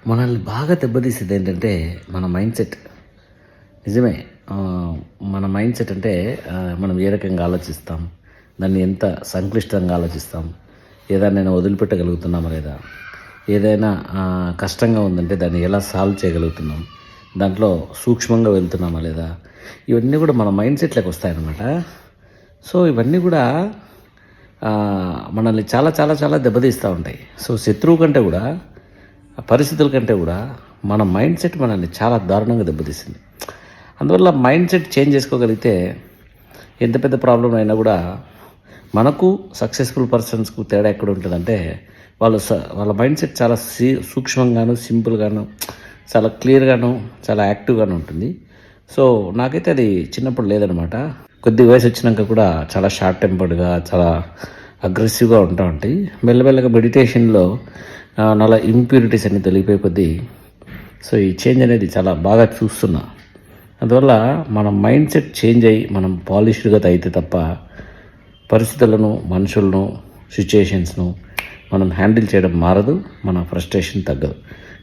మనల్ని బాగా దెబ్బతీసేది ఏంటంటే మన మైండ్ సెట్. నిజమే. మన మైండ్ సెట్ అంటే మనం ఏ రకంగా ఆలోచిస్తాం, దాన్ని ఎంత సంక్లిష్టంగా ఆలోచిస్తాం, ఏదైనా వదిలిపెట్టగలుగుతున్నామా లేదా, ఏదైనా కష్టంగా ఉందంటే దాన్ని ఎలా సాల్వ్ చేయగలుగుతున్నాం, దాంట్లో సూక్ష్మంగా వెళ్తున్నామా లేదా, ఇవన్నీ కూడా మన మైండ్ సెట్లోకి వస్తాయన్నమాట. సో ఇవన్నీ కూడా మనల్ని చాలా చాలా చాలా దెబ్బతీస్తూ ఉంటాయి. సో శత్రువు కంటే కూడా, పరిస్థితుల కంటే కూడా మన మైండ్ సెట్ మనల్ని చాలా దారుణంగా దెబ్బతీసింది. అందువల్ల మైండ్ సెట్ చేంజ్ చేసుకోగలిగితే ఎంత పెద్ద ప్రాబ్లం అయినా కూడా, మనకు సక్సెస్ఫుల్ పర్సన్స్కు తేడా ఎక్కడ ఉంటుందంటే, వాళ్ళ మైండ్ సెట్ చాలా సూక్ష్మంగాను, సింపుల్గాను, చాలా క్లియర్గాను, చాలా యాక్టివ్గాను ఉంటుంది. సో నాకైతే అది చిన్నప్పుడు లేదనమాట. కొద్ది వయసు వచ్చినాక కూడా చాలా షార్ట్ టెంపర్డ్గా, చాలా అగ్రెసివ్గా ఉంటాయి. మెల్లమెల్లగా మెడిటేషన్లో నాలో ఇంప్యూరిటీస్ అన్ని తొలగిపోయే కొద్దీ సో ఈ చేంజ్ అనేది చాలా బాగా చూస్తున్నా. అందువల్ల మన మైండ్ సెట్ చేంజ్ అయ్యి మనం పాలిష్డ్గా అయితే తప్ప పరిస్థితులను, మనుషులను, సిచ్యుయేషన్స్ను మనం హ్యాండిల్ చేయడం మారదు, మన ఫ్రస్ట్రేషన్ తగ్గదు.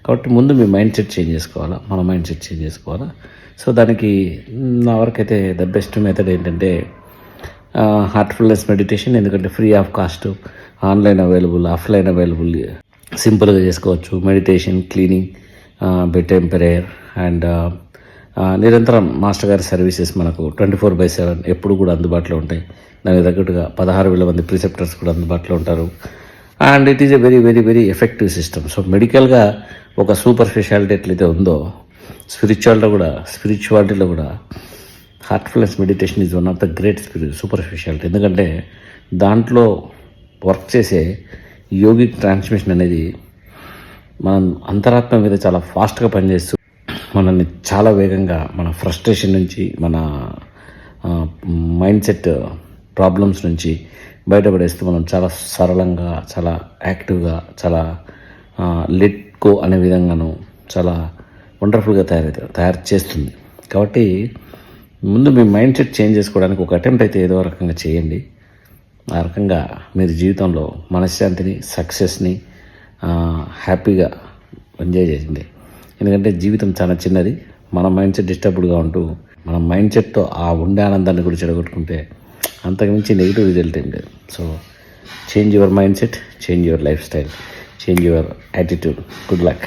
కాబట్టి ముందు మీ మైండ్ సెట్ చేంజ్ చేసుకోవాలా, మన మైండ్ సెట్ చేంజ్ చేసుకోవాలా. సో దానికి నా వరకైతే ద బెస్ట్ మెథడ్ ఏంటంటే హార్ట్ఫుల్నెస్ మెడిటేషన్. ఎందుకంటే free of cost, online available, offline available, సింపుల్గా చేసుకోవచ్చు. Meditation, cleaning, bed time prayer and నిరంతరం మాస్టర్ గారి సర్వీసెస్ మనకు 24/7 ఎప్పుడు కూడా అందుబాటులో ఉంటాయి. దానికి తగ్గట్టుగా 16,000 మంది ప్రిసెప్టర్స్ కూడా అందుబాటులో ఉంటారు. And it is a very very very effective system. So మెడికల్గా ఒక సూపర్ స్పెషాలిటీ ఎట్లయితే ఉందో, స్పిరిచువాలిటీలో కూడా Heartfulness meditation is one of the great super speciality. ఎందుకంటే దాంట్లో వర్క్ చేసే యోగిక్ ట్రాన్స్మిషన్ అనేది మన అంతరాత్మ మీద చాలా ఫాస్ట్గా పనిచేస్తూ మనల్ని చాలా వేగంగా మన ఫ్రస్ట్రేషన్ నుంచి, మన మైండ్ సెట్ ప్రాబ్లమ్స్ నుంచి బయటపడేస్తూ మనం చాలా సరళంగా, చాలా యాక్టివ్గా, లెట్ గో అనే విధంగాను చాలా వండర్ఫుల్గా తయారు చేస్తుంది. కాబట్టి ముందు మీ మైండ్ సెట్ చేంజ్ చేసుకోవడానికి ఒక అటెంప్ట్ అయితే ఏదో రకంగా చేయండి. ఆ రకంగా మీరు జీవితంలో మనశ్శాంతిని, సక్సెస్ని హ్యాపీగా ఎంజాయ్ చేయండి. ఎందుకంటే జీవితం చాలా చిన్నది. మన మైండ్ సెట్ డిస్టర్బ్డ్గా ఉంటూ మన మైండ్ సెట్తో ఆ ఉండే ఆనందాన్ని కూడా చెడగొట్టుకుంటే అంతకుమించి నెగిటివ్ రిజల్ట్ ఏం లేదు. So change your mind set, change your life style, change your attitude. Good luck.